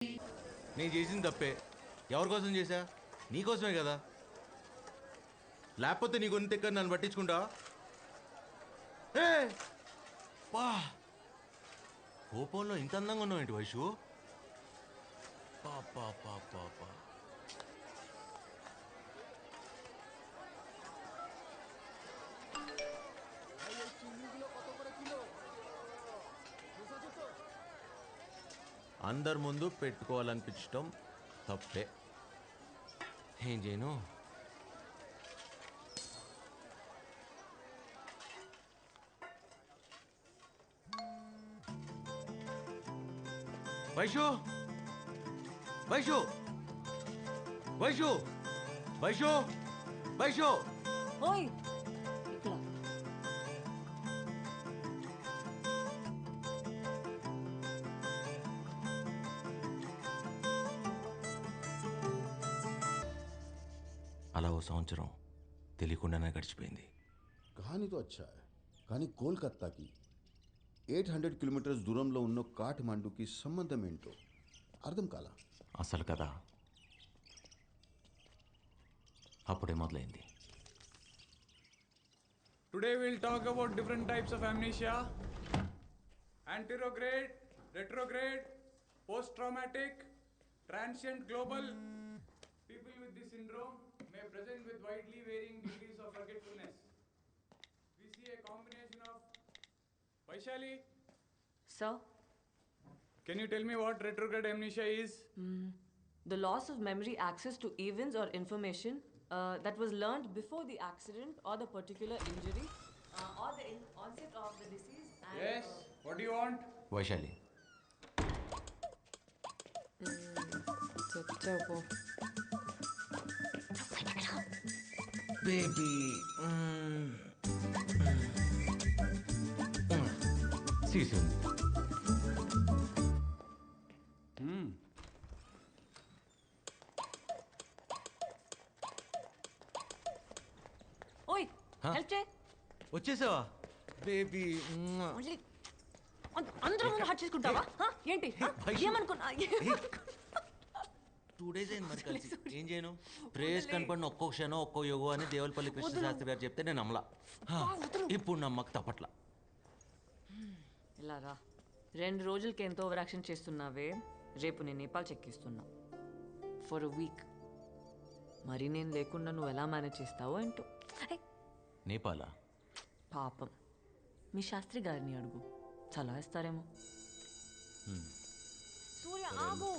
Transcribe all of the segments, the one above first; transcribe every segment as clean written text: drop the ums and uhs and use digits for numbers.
నేను చేసింది తప్పే. ఎవరి కోసం చేశా? నీకోసమే కదా. లేకపోతే నీ గొంతు ఎక్కడ నన్ను పట్టించుకుంటా? పా కోపంలో ఇంత అందంగా ఉన్నావు ఏంటి వైషు? పాపా పాపా పా అందరి ముందు పెట్టుకోవాలనిపించటం తప్పే. ఏం చేయను? వైషు వైషు వైషు వైషు వైషు ఓయ్ ఇక్కడ అలా ఓ సంవత్సరం తెలియకుండానే గడిచిపోయింది. कहानी तो अच्छा है కానీ కోల్కతాకి 800 కిలోమీటర్స్ దూరంలో ఉన్న కాఠ్మండూకి సంబంధం ఏంటో అర్థం కాలా. అసలు కదా అప్పుడే మొదలైంది. Today we'll talk about different types of amnesia: anterograde, retrograde, post-traumatic, transient global. People with this syndrome may present with widely varying degrees of forgetfulness. We see a combination of... Vaishali, Sir, can you tell me what retrograde amnesia is? the loss of memory access to events or information that was learned before the accident or the particular injury or the onset of the disease and Yes, what do you want? Vaishali, చెప్పు baby season ఓయ్ help చేయి. వచ్చేసావా baby? మళ్ళీ అందరూ ముందు hot చేసుకుంటావా? ఏంటి వైషు. ఏమనుకున్నా? 2 days అయింది మరి కలిసి. ఏం చేయను? ప్రేస్ కనపడిన ఒక్కో క్షణం ఒక్కో యోగో అని దేవులపల్లి కృష్ణశాస్త్రి గారు చెప్తే నేను నమ్మలా. ఇప్పుడు నమ్మక తప్పట్లా. ఇలా రా, 2 రోజులకి ఎంతో ఓవరాక్షన్ చేస్తున్నావే. రేపు నేను నేపాల్ చెక్కిస్తున్నా ఫర్ అ వీక్. మరి నేను లేకుండా నువ్వు ఎలా మేనేజ్ చేస్తావో ఏంటో. నేపాలా? పాపం మీ శాస్త్రి గారిని అడుగు, చాలా ఇస్తారేమో. సూర్య ఆగు.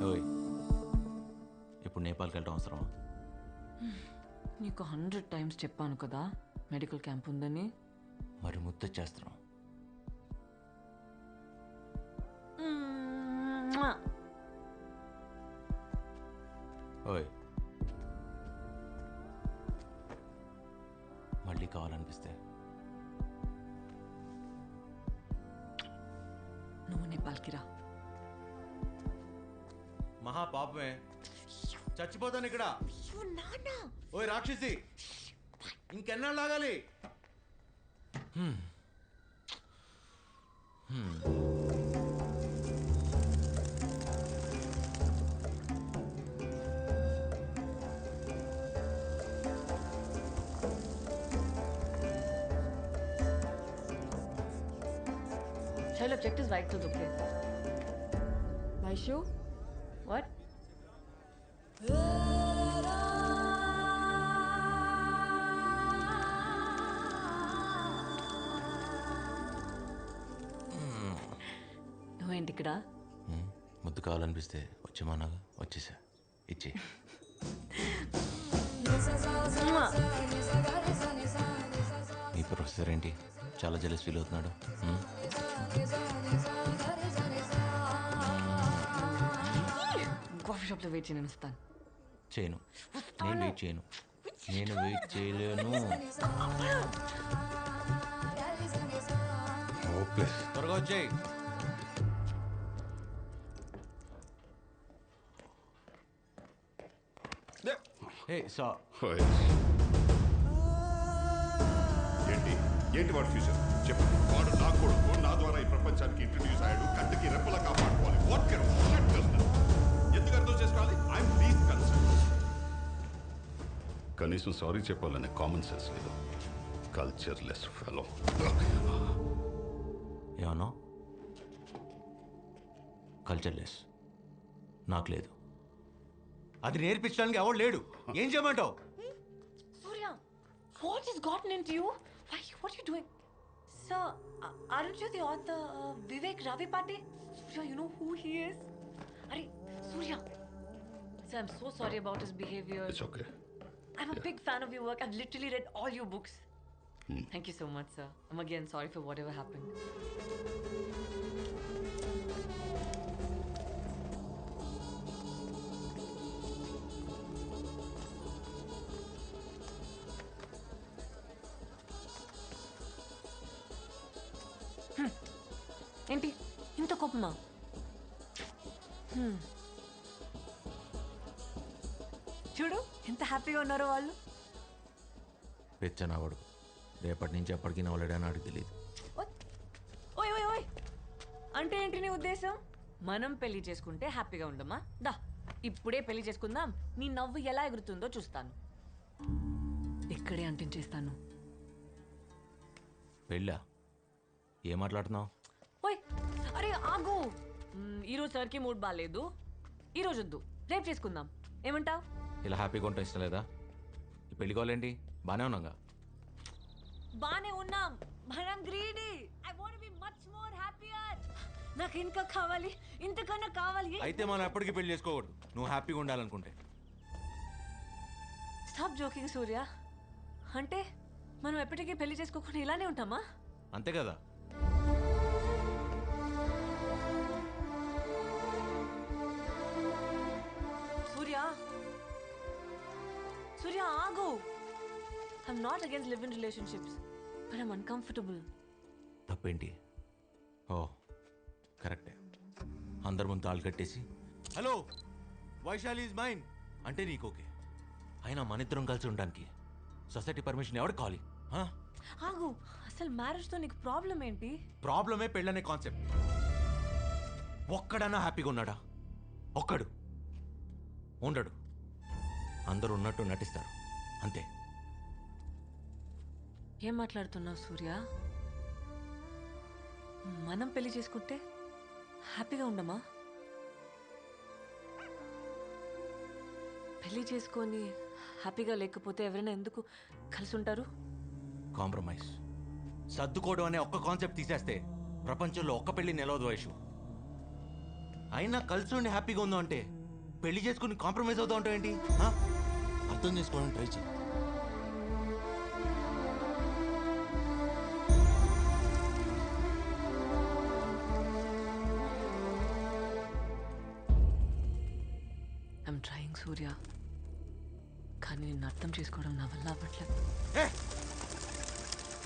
ఓయ్, ఇప్పుడు నేపాల్కి వెళ్ళడం అవసరమా? నీకు 100 times చెప్పాను కదా మెడికల్ క్యాంప్ ఉందని. మరి ముద్దొచ్చేస్తున్నాం. ఓయ్, మళ్ళీ కావాలనిపిస్తే నువ్వు నేపాల్కి రా. మహా పాపమే, చచ్చిపోతాను ఇక్కడ. నాన్న ఓయ్ రాక్షసి, ఇంకెన్నాళ్ళు ఆగాలి? Shall objectives vitals, okay? Vaishu? What? నువ్వేంటి ఇక్కడ? ముద్దు కావాలనిపిస్తే వచ్చేమన్నాగా, వచ్చేసా. ఇచ్చే. ఈ ప్రొఫెసర్ ఏంటి చాలా జెలస్ ఫీల్ అవుతున్నాడు? షాప్లో వెయిట్ చేయను వస్తాను. చేయను, నేను వెయిట్ చేయను, నేను వెయిట్ చేయలేను. హోప్లెస్. త్వరగా వచ్చేయి. హే సా ఏంటి వాడు ఫ్యూచర్ చెప్పు. వాడు నా కొడుకు, నా ద్వారా ఈ ప్రపంచానికి ఇంట్రడ్యూస్ అయ్యాడు. కంటికి రెప్పలా కాపాడుకోవాలి. వాట్ కెన్ ఎందుకు అర్థం చేసుకోవాలి? I'm least concern. కనీసం సారీ చెప్పాలనే కామన్ సెన్స్ లేదు. Cultureless fellow. ఏమన్నా కల్చర్లెస్ నాకు లేదు, అది నేర్పించడానికి ఎవడు లేడు. ఏం చేయమంటావు? Surya, what has gotten into you? What are you doing? Sir, aren't you the author Vivek Ravi Pate? Surya, you know who he is? Arey, Surya. Sir, I'm so sorry about his behavior. It's okay. I'm a big fan of your work. I've literally read all your books. Thank you so much, sir. I'm again sorry for whatever happened. ఏంటి ఇంత కోపమా? చూడు ఎంత హ్యాపీగా ఉన్నారో వాళ్ళు. పెచ్చనా కొడుకు, రేపటి నుంచి ఎప్పటికీ నవ్వలేడని నాకు తెలియదు. ఓయ్ ఓయ్ ఓయ్, అంటే ఏంటి నీ ఉద్దేశం? మనం పెళ్లి చేసుకుంటే హ్యాపీగా ఉండమా? దా ఇప్పుడే పెళ్లి చేసుకుందాం, నీ నవ్వు ఎలా ఎగురుతుందో చూస్తాను. ఇక్కడే అంటించేస్తాను. పెళ్ళా? ఏం మాట్లాడుతున్నావు? ఓయ్ అరే ఆగు, ఈరోజు సార్కి మూడ్ బాగాలేదు, ఈరోజు వద్దు, రేపు చేసుకుందాం. ఏమంటావ్? ఇలా హ్యాపీగా ఉంటాం ఇష్టం లేదా? ఈ పెళ్లి కావాలేంటి? బాగానే ఉన్నాగా. బానే ఉన్నాం, మనం greedy. I want be much more happier. నాకు ఇంకా కావాలి, ఇంతకన్నా కావాలి. అయితే మనం ఎప్పటికీ పెళ్లి చేసుకోకూడదు, నువ్వు హ్యాపీగా ఉండాలనుకుంటే. స్టాప్ జోకింగ్ సూర్య. అంటే మనం ఎప్పటికీ పెళ్లి చేసుకోకుండా ఇలానే ఉంటామా? అంతే కదా. సూర్య, సూర్య ఆగు. I'm not against live in relationships, but I'm uncomfortable. తప్పేంటి? ఓ కరెక్టే, అందరి ముందు తాళ్ళు కట్టేసి హలో వైశాలి ఈజ్ మైన్ అంటే నీకు ఓకే. అయినా మన ఇద్దరం కలిసి ఉండడానికి సొసైటీ పర్మిషన్ ఎవరికి కావాలి? ఆగు, అసలు మ్యారేజ్తో నీకు ప్రాబ్లం ఏంటి? ప్రాబ్లమే పెళ్ళనే కాన్సెప్ట్. ఒక్కడన్నా హ్యాపీగా ఉన్నాడా? ఒక్కడు ఉండడు. అందరూ ఉన్నట్టు నటిస్తారు అంతే. ఏం మాట్లాడుతున్నావు సూర్య? మనం పెళ్లి చేసుకుంటే హ్యాపీగా ఉండమా? పెళ్లి చేసుకొని హ్యాపీగా లేకపోతే ఎవరైనా ఎందుకు కలిసి ఉంటారు? కాంప్రమైజ్, సర్దుకోవడం అనే ఒక్క కాన్సెప్ట్ తీసేస్తే ప్రపంచంలో ఒక్క పెళ్లి నిలవదు వయసు. అయినా కలిసి ఉండి హ్యాపీగా ఉందాం అంటే పెళ్లి చేసుకుని కాంప్రమైజ్ అవుతా ఉంటావు ఏంటి? అర్థం చేసుకోవడానికి ట్రై చేయి. ఐఎమ్ ట్రయింగ్ సూర్య, కానీ నిన్ను అర్థం చేసుకోవడం నా వల్ల అవ్వట్లేదు.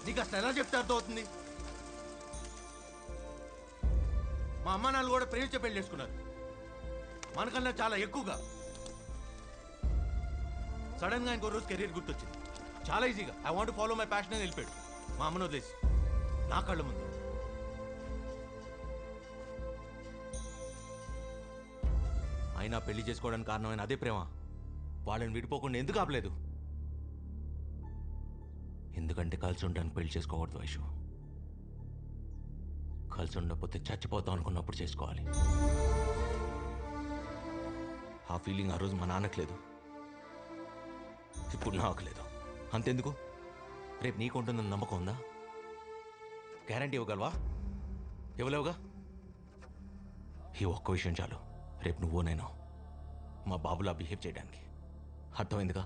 నీకు అసలు ఎలా చెప్తే అర్థం అవుతుంది? మా అమ్మ నాన్న కూడా ప్రేమించే పెళ్లి చేసుకున్నారు, మనకన్నా చాలా ఎక్కువగా. సడన్ గా ఇంకో రోజు కెరీర్ గుర్తొచ్చింది, చాలా ఈజీగా I want follow my passion అని వెళ్ళిపోయాడు మా అమ్మను వదిలేసి నా కళ్ళ ముందు. అయినా పెళ్లి చేసుకోవడానికి కారణమైన అదే ప్రేమ వాళ్ళని విడిపోకుండా ఎందుకు ఆపలేదు? ఎందుకంటే కలిసి ఉండడానికి పెళ్లి చేసుకోకూడదు వైషు. కలిసి ఉండకపోతే చచ్చిపోతాం అనుకున్నప్పుడు చేసుకోవాలి. ఆ ఫీలింగ్ ఆ రోజు మా నాన్నకు లేదు, ఇప్పుడు నాకు లేదు. అంతెందుకు, రేపు నీకు ఉంటుందని నమ్మకం ఉందా? గ్యారంటీ ఇవ్వగలవా? ఇవ్వలేవుగా. ఈ ఒక్క విషయం చాలు, రేపు నువ్వు నేను మా బాబులా బిహేవ్ చేయడానికి. అర్థమైందిగా?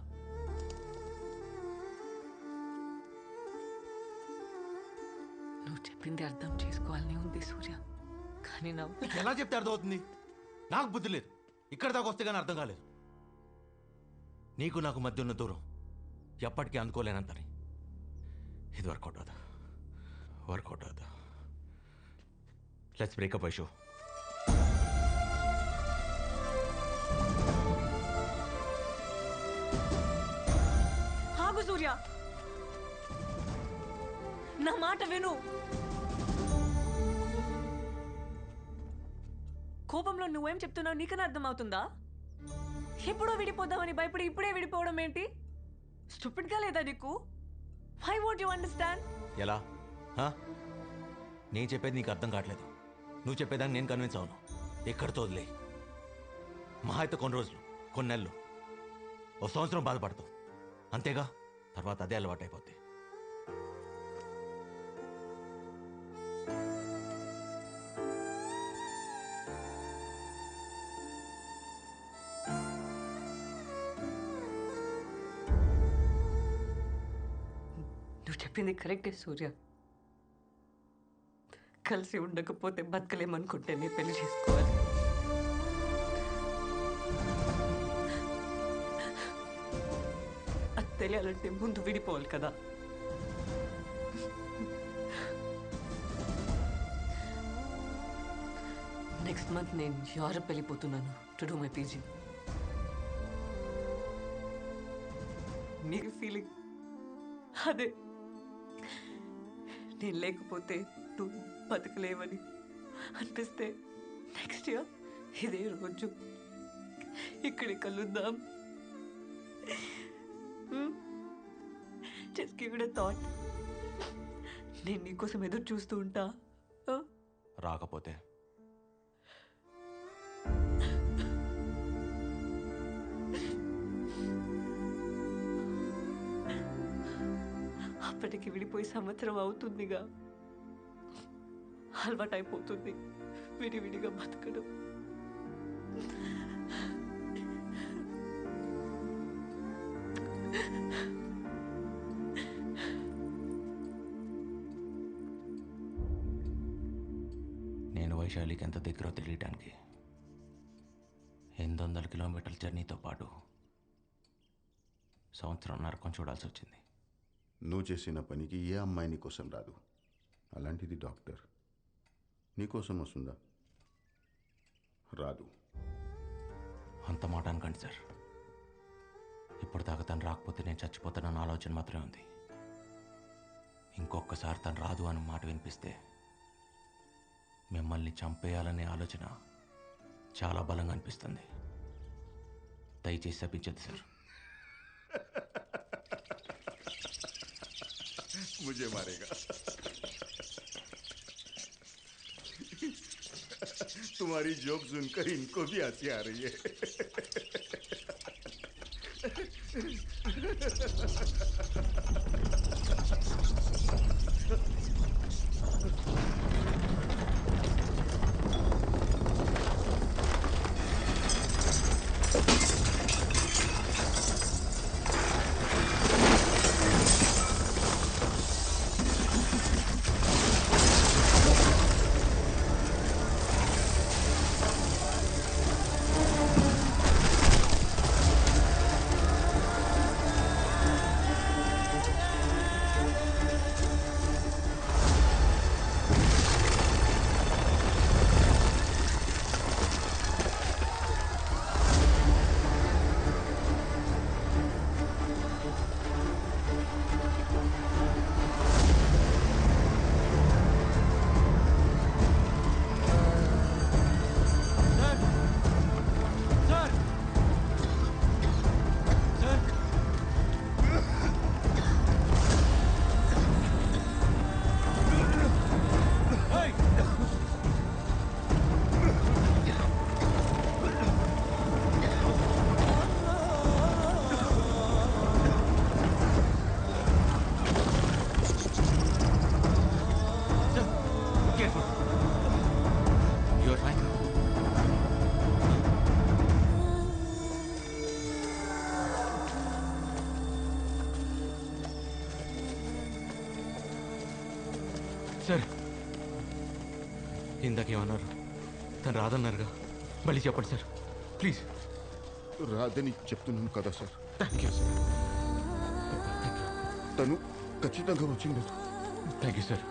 నువ్వు చెప్పింది అర్థం చేసుకోవాలని ఉంది సూర్య, కానీ నా ఎలా చెప్తే అర్థమవుతుంది? నాకు బుద్ధి లేదు, ఇక్కడ దాకా వస్తే కానీ అర్థం కాలేదు. నీకు నాకు మధ్య ఉన్న దూరం ఎప్పటికీ అందుకోలేనంతని. ఇది వర్కౌట్ అవుదా? వర్కౌట్ అవుదా? Let's break up Aishu. ఆగు సూర్య, నా మాట విను. కోపంలో నువ్వేం చెప్తున్నావు నీకన్నా అర్థమవుతుందా? ఎప్పుడో విడిపోదామని భయపడి ఇప్పుడే విడిపోవడం ఏంటి? స్టూపిడ్గా లేదా నీకు? Why won't you understand? ఎలా? నేను చెప్పేది నీకు అర్థం కావట్లేదు. నువ్వు చెప్పేదాన్ని నేను కన్విన్స్ అవును. ఎక్కడితో వదిలే. మహా అయితే కొన్ని రోజులు, కొన్ని నెలలు, ఓ సంవత్సరం బాధపడతావు అంతేగా. తర్వాత అదే అలవాటు అయిపోద్ది. నువ్వు చెప్పింది కరెక్టే సూర్య. కలిసి ఉండకపోతే బతకలేమనుకుంటే నీ పెళ్లి చేసుకోవాలి. అది తెలియాలంటే ముందు విడిపోవాలి కదా. నెక్స్ట్ మంత్ నేను యూరప్ వెళ్ళిపోతున్నాను టు డూ మై పీజీ. నీకు ఫీలింగ్ అదే, నేను లేకపోతే నువ్వు బతకలేవని అనిపిస్తే నెక్స్ట్ ఇయర్ ఇదే రోజు ఇక్కడి కలుద్దాం. Just give it a thought. నేను నీకోసం ఎదురు చూస్తూ ఉంటా. రాకపోతే అప్పటికి విడిపోయి సంవత్సరం అవుతుందిగా. అలవాటైపోతుంది విడివిడిగా బతకడం. నేను వైశాలికి ఎంత దగ్గర తెలియటానికి 800 కిలోమీటర్ల జర్నీతో పాటు సంవత్సరం నరకం చూడాల్సి వచ్చింది. నువ్వు చేసిన పనికి ఏ అమ్మాయి నీకోసం రాదు. అలాంటిది డాక్టర్ నీకోసం వస్తుందా? రాదు. అంత మాట అనకండి సార్. ఇప్పటిదాకా తను రాకపోతే నేను చచ్చిపోతానన్న ఆలోచన మాత్రమే ఉంది. ఇంకొకసారి తను రాదు అన్న మాట వినిపిస్తే మిమ్మల్ని చంపేయాలనే ఆలోచన చాలా బలంగా అనిపిస్తుంది. దయచేసి శపించద్దు సార్. मुझे मारेगा. तुम्हारी जोक सुनकर इनको भी हंसी आ रही है. సార్ ఇందాకేమన్నారు? తను రాదన్నారుగా, మళ్ళీ చెప్పండి సార్. ప్లీజ్. రాదని చెప్తున్నాను కదా సార్. Thank you sir. తను ఖచ్చితంగా వచ్చిండదు. Thank you sir.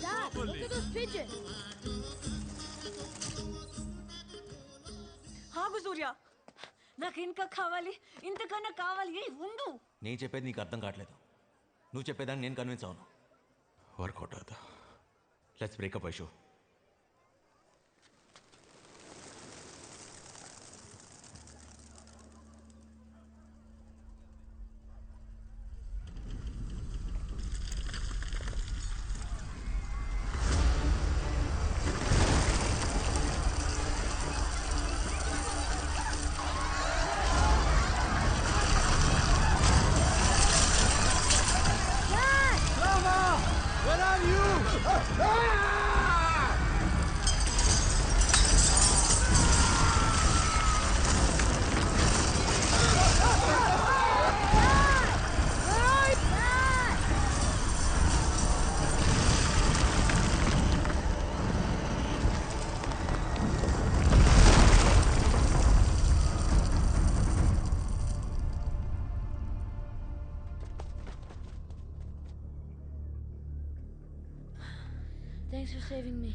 Dad, look at those pigeons. ఆగు సూర్య, నాకు ఇంకా కావాలి, ఇంతకన్నా కావాలి. ఉండు. నేను చెప్పేది నీకు అర్థం కావట్లేదు. నువ్వు చెప్పేదాన్ని నేను కన్విన్స్ అవును. వర్కౌట్ అవుతా. Let's break up Aishu. Thanks for saving me.